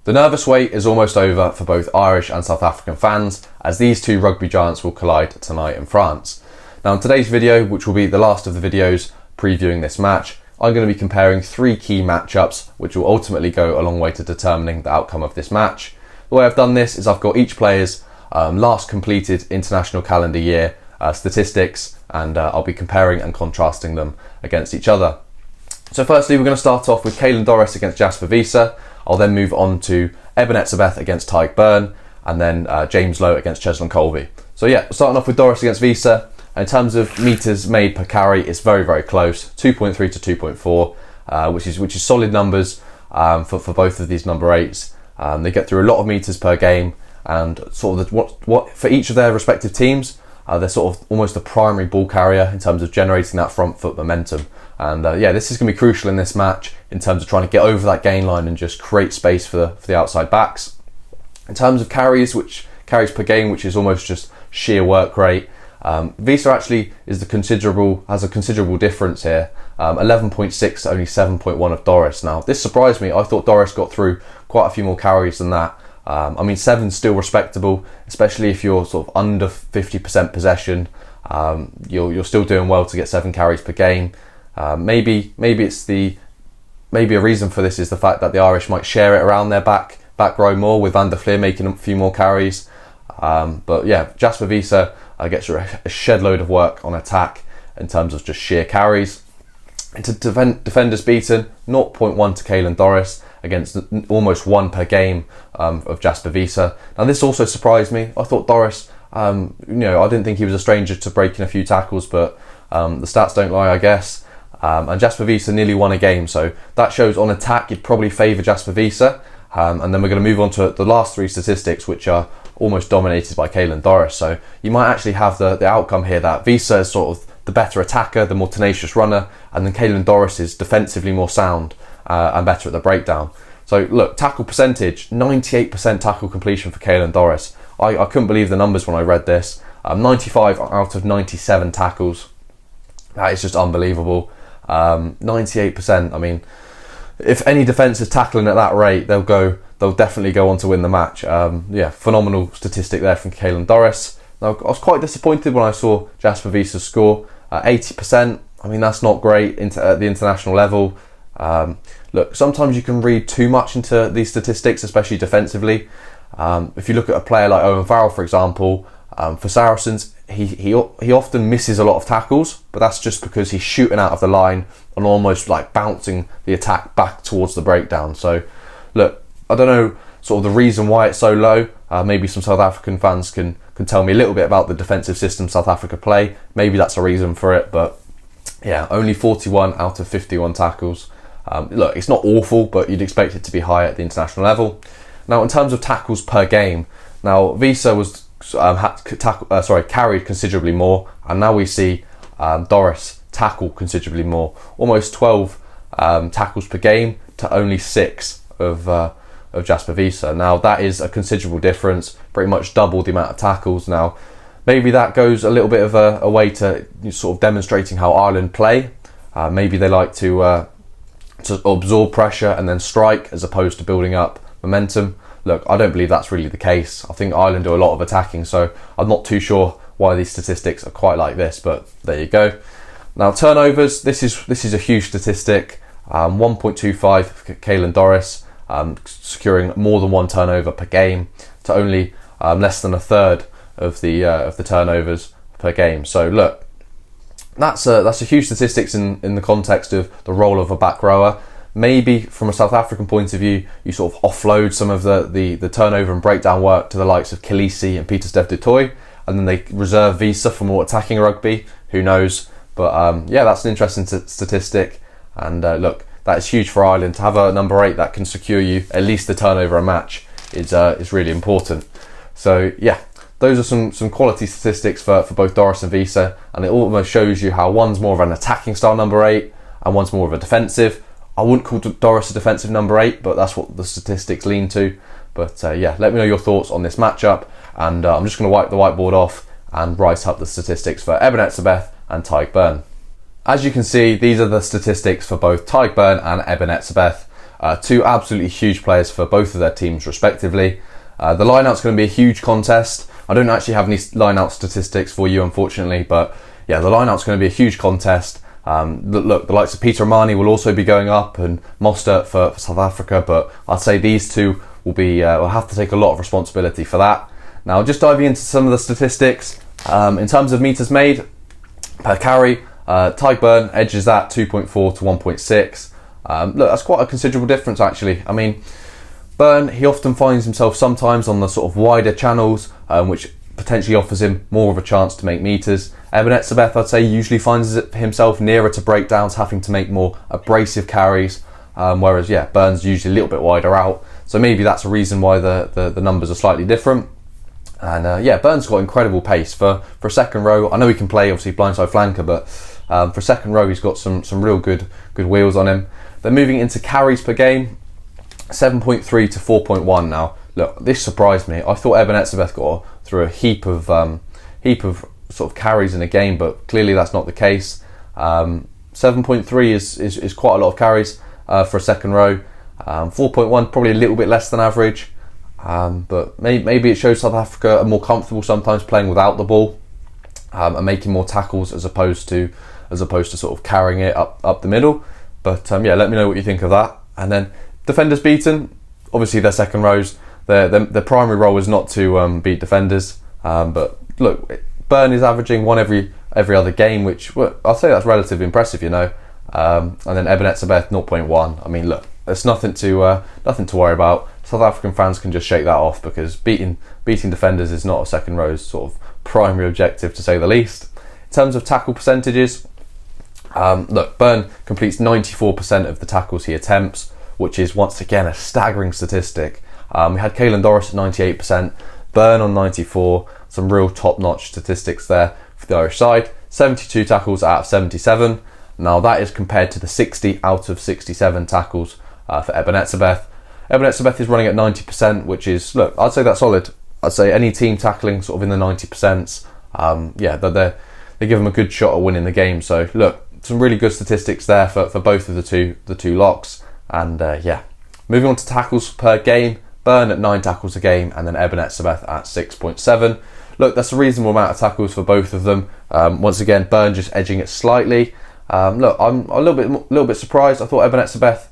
The nervous wait is almost over for both Irish and South African fans, as these two rugby giants will collide tonight in France. Now in today's video, which will be the last of the videos previewing this match, I'm going to be comparing three key matchups which will ultimately go a long way to determining the outcome of this match. The way I've done this is I've got each player's last completed international calendar year statistics, and I'll be comparing and contrasting them against each other. So firstly, we're going to start off with Caelan Doris against Jasper Wiese. I'll then move on to Eben Etzebeth against Tadhg Beirne, and then James Lowe against Cheslin Kolbe. So yeah, starting off with Doris against Wiese. In terms of metres made per carry, it's very, very close, 2.3 to 2.4, which is solid numbers for both of these number 8s. They get through a lot of metres per game, and sort of what for each of their respective teams, they're sort of almost the primary ball carrier in terms of generating that front foot momentum. And yeah, this is going to be crucial in this match in terms of trying to get over that gain line and just create space for the outside backs. In terms of carries per game, which is almost just sheer work rate, Wiese actually has a considerable difference here. 11.6 to only 7.1 of Doris. Now this surprised me. I thought Doris got through quite a few more carries than that. I mean, 7's still respectable, especially if you're sort of under 50% possession. You're still doing well to get 7 carries per game. Maybe a reason for this is the fact that the Irish might share it around their back row more, with Van der Flier making a few more carries. But yeah, Jasper Wiese gets a shed load of work on attack in terms of just sheer carries. Into defenders beaten, 0.1 to Caelan Doris against almost 1 per game of Jasper Wiese. Now this also surprised me. I thought Doris, I didn't think he was a stranger to breaking a few tackles, but the stats don't lie, I guess. And Jasper Wiese nearly won a game, so that shows on attack you'd probably favour Jasper Wiese. And then we're going to move on to the last 3 statistics, which are almost dominated by Caelan Doris. So you might actually have the outcome here that Wiese is sort of the better attacker, the more tenacious runner, and then Caelan Doris is defensively more sound and better at the breakdown. So look, tackle percentage, 98% tackle completion for Caelan Doris. I couldn't believe the numbers when I read this. 95 out of 97 tackles. That is just unbelievable. 98%. I mean, if any defence is tackling at that rate, they'll definitely go on to win the match. Yeah, phenomenal statistic there from Caelan Doris. Now, I was quite disappointed when I saw Jasper Wiese's score, 80%. I mean, that's not great at the international level. Look, sometimes you can read too much into these statistics, especially defensively. If you look at a player like Owen Farrell, for example, for Saracens, he often misses a lot of tackles, but that's just because he's shooting out of the line and almost like bouncing the attack back towards the breakdown. So, look, I don't know sort of the reason why it's so low. Maybe some South African fans can tell me a little bit about the defensive system South Africa play. Maybe that's a reason for it, but yeah, only 41 out of 51 tackles. Look, it's not awful, but you'd expect it to be higher at the international level. Now, in terms of tackles per game, now Wiese was carried considerably more, and now we see Doris tackle considerably more, almost 12 tackles per game to only 6 of Jasper Wiese. Now that is a considerable difference, pretty much double the amount of tackles. Now maybe that goes a little bit of a way to sort of demonstrating how Ireland play. Maybe they like to absorb pressure and then strike as opposed to building up momentum. Look, I don't believe that's really the case. I think Ireland do a lot of attacking, so I'm not too sure why these statistics are quite like this, but there you go. Now turnovers, this is a huge statistic. 1.25 for Caelan Doris, securing more than 1 turnover per game to only less than a third of the turnovers per game. So look, that's a huge statistics in the context of the role of a back rower. Maybe from a South African point of view, you sort of offload some of the turnover and breakdown work to the likes of Khaleesi and Pieter-Steph du Toit, and then they reserve Wiese for more attacking rugby. Who knows? But yeah, that's an interesting statistic. And look, that is huge for Ireland. To have a number 8 that can secure you at least the turnover a match is really important. So yeah, those are some quality statistics for both Doris and Wiese, and it almost shows you how one's more of an attacking style number 8 and one's more of a defensive. I wouldn't call Doris a defensive number 8, but that's what the statistics lean to. But yeah, let me know your thoughts on this matchup, and I'm just going to wipe the whiteboard off and write up the statistics for Eben Etzebeth and Tadhg Beirne. As you can see, these are the statistics for both Tadhg Beirne and Eben Etzebeth. Two absolutely huge players for both of their teams respectively. The line-out's going to be a huge contest. I don't actually have any line-out statistics for you, unfortunately, but yeah, the line-out's going to be a huge contest. Look, the likes of Peter O'Mahony will also be going up, and Mostert for South Africa, but I'd say these two will have to take a lot of responsibility for that. Now, just diving into some of the statistics, in terms of meters made per carry, Tadhg Beirne edges that 2.4 to 1.6. Look, that's quite a considerable difference actually. I mean, Beirne, he often finds himself sometimes on the sort of wider channels, which potentially offers him more of a chance to make meters. Eben Etzebeth, I'd say, usually finds himself nearer to breakdowns, having to make more abrasive carries, whereas Beirne's usually a little bit wider out. So maybe that's a reason why the numbers are slightly different. And Beirne's got incredible pace for a second row. I know he can play obviously blindside flanker, but for second row he's got some real good wheels on him. They're moving into carries per game, 7.3 to 4.1 now. Look, this surprised me. I thought Eben Etzebeth got through a heap of sort of carries in a game, but clearly that's not the case. 7.3 is quite a lot of carries for a second row. 4.1 probably a little bit less than average. But maybe it shows South Africa are more comfortable sometimes playing without the ball and making more tackles as opposed to sort of carrying it up the middle. But let me know what you think of that. And then defenders beaten, obviously their second rows. Their primary role is not to beat defenders. But look, Beirne is averaging one every other game, which I'll say that's relatively impressive, you know. And then Eben Etzebeth 0.1. I mean, look, there's nothing to worry about. South African fans can just shake that off because beating defenders is not a second row's sort of primary objective, to say the least. In terms of tackle percentages, look, Beirne completes 94% of the tackles he attempts, which is once again a staggering statistic. We had Caelan Doris at 98%, Beirne on 94%, some real top-notch statistics there for the Irish side. 72 tackles out of 77. Now that is compared to the 60 out of 67 tackles for Eben Etzebeth. Eben Etzebeth is running at 90%, which is, look, I'd say that's solid. I'd say any team tackling sort of in the 90%, they give them a good shot at winning the game. So look, some really good statistics there for both of the two locks. And moving on to tackles per game, Beirne at 9 tackles a game, and then Eben Etzebeth at 6.7. Look, that's a reasonable amount of tackles for both of them. Once again, Beirne just edging it slightly. Look, I'm a little bit surprised. I thought Eben Etzebeth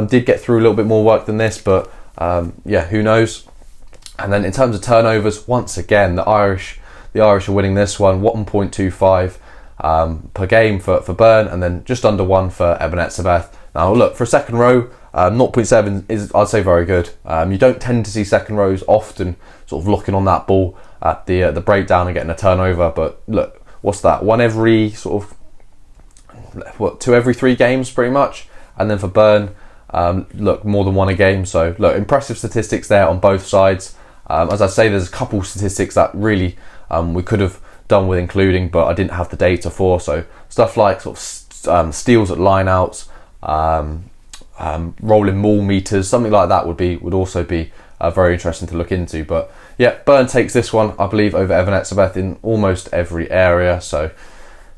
did get through a little bit more work than this, but who knows? And then in terms of turnovers, once again, the Irish are winning this one, 1.25 per game for Beirne, and then just under 1 for Eben Etzebeth. Now look, for a second row, 0.7 is, I'd say, very good. You don't tend to see second rows often sort of looking on that ball at the breakdown and getting a turnover, but look, what's that? One every sort of 2 every 3 games pretty much. And then for Beirne, look, more than 1 a game. So look, impressive statistics there on both sides. As I say, there's a couple statistics that really we could have done with including, but I didn't have the data for. So stuff like sort of steals at lineouts, rolling maul meters, something like that would also be very interesting to look into. But yeah, Beirne takes this one, I believe, over Eben Etzebeth in almost every area. So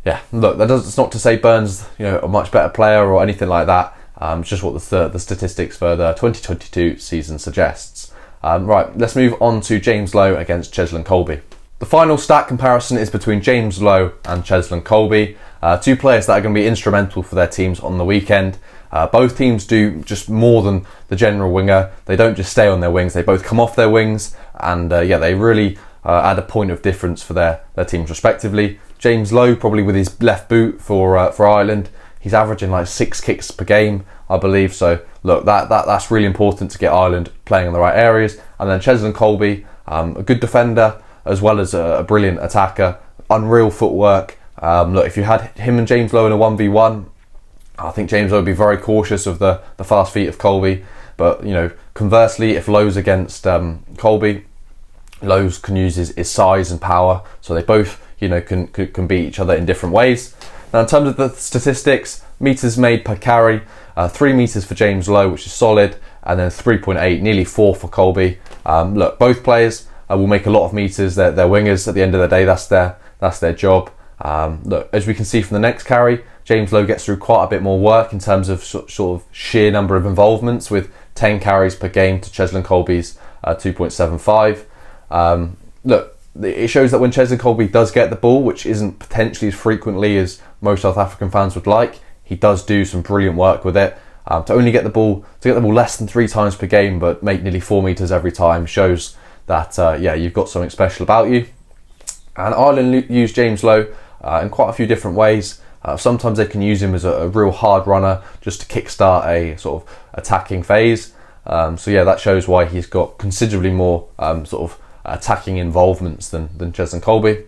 yeah, look, it's not to say Beirne's a much better player or anything like that. It's just what the statistics for the 2022 season suggests. Right, let's move on to James Lowe against Cheslin Kolbe. The final stat comparison is between James Lowe and Cheslin Kolbe, 2 players that are going to be instrumental for their teams on the weekend. Both teams do just more than the general winger. They don't just stay on their wings, they both come off their wings, and they really add a point of difference for their teams respectively. James Lowe, probably with his left boot for Ireland, he's averaging like 6 kicks per game, I believe. So look, that's really important to get Ireland playing in the right areas. And then Cheslin Kolbe, a good defender as well as a brilliant attacker, unreal footwork. Look, if you had him and James Lowe in a 1v1, I think James Lowe would be very cautious of the fast feet of Kolbe. But conversely, if Lowe's against Kolbe, Lowe can use his size and power, so they both can beat each other in different ways. Now, in terms of the statistics, meters made per carry, 3 meters for James Lowe, which is solid, and then 3.8, nearly 4 for Kolbe. Look, both players will make a lot of meters. They're wingers at the end of the day. That's their job. Look, as we can see from the next carry, James Lowe gets through quite a bit more work in terms of sort of sheer number of involvements, with 10 carries per game to Cheslin Kolbe's 2.75. Look, it shows that when Cheslin Kolbe does get the ball, which isn't potentially as frequently as most South African fans would like, he does do some brilliant work with it. To only get the ball less than 3 times per game, but make nearly 4 meters every time, shows that you've got something special about you. And Ireland use James Lowe in quite a few different ways. Sometimes they can use him as a real hard runner just to kickstart a sort of attacking phase. That shows why he's got considerably more sort of attacking involvements than Cheslin Kolbe.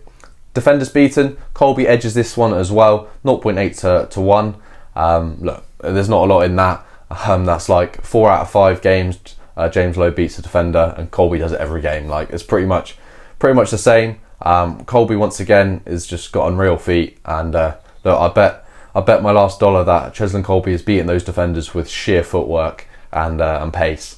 Defenders beaten, Kolbe edges this one as well, 0.8 to 1. Look, there's not a lot in that. That's like 4 out of 5 games James Lowe beats a defender, and Kolbe does it every game. Like, it's pretty much the same. Kolbe once again has just got unreal feet, and look, I bet my last dollar that Cheslin Kolbe is beating those defenders with sheer footwork and pace.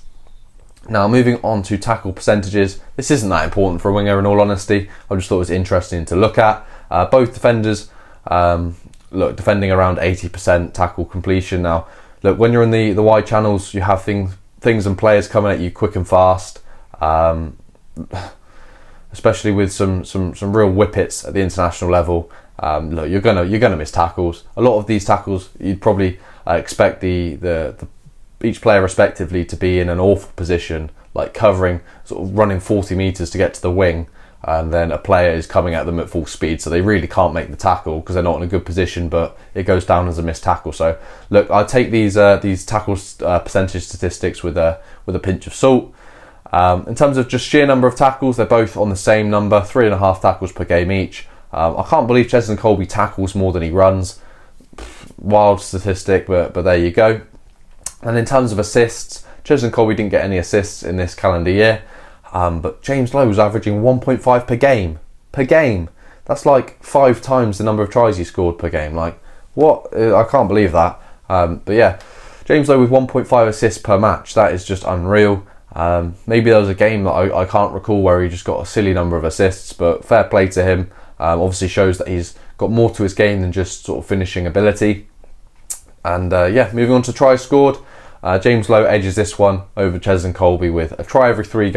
Now, moving on to tackle percentages. This isn't that important for a winger, in all honesty. I just thought it was interesting to look at. Both defenders, defending around 80% tackle completion. Now, look, when you're in the wide channels, you have things and players coming at you quick and fast, especially with some real whippets at the international level. Look, you're gonna miss tackles. A lot of these tackles, you'd probably expect the each player respectively to be in an awful position, like covering, sort of running 40 meters to get to the wing, and then a player is coming at them at full speed, so they really can't make the tackle because they're not in a good position, but it goes down as a missed tackle. So look, I take these tackle percentage statistics with a pinch of salt. In terms of just sheer number of tackles, they're both on the same number, 3.5 tackles per game each. I can't believe Cheslin Kolbe tackles more than he runs. Wild statistic, but there you go. And in terms of assists, Cheslin Kolbe didn't get any assists in this calendar year, but James Lowe was averaging 1.5 per game. Per game. That's like 5 times the number of tries he scored per game. Like, what? I can't believe that. But yeah, James Lowe with 1.5 assists per match. That is just unreal. Maybe there was a game that I can't recall where he just got a silly number of assists, but fair play to him. Obviously shows that he's got more to his game than just sort of finishing ability. And moving on to tries scored. James Lowe edges this one over Cheslin Kolbe with a try every 3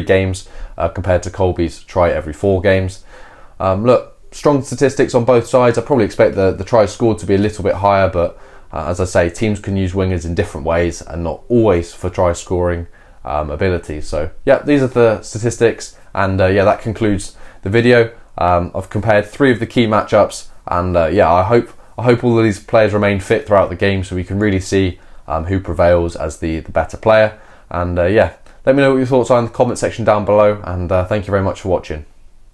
games compared to Kolbe's try every 4 games. Look, strong statistics on both sides. I probably expect the tries scored to be a little bit higher, but as I say, teams can use wingers in different ways and not always for try scoring abilities. So yeah, these are the statistics, and that concludes the video. I've compared 3 of the key matchups, and I hope all of these players remain fit throughout the game so we can really see who prevails as the better player. And let me know what your thoughts are in the comment section down below, and thank you very much for watching.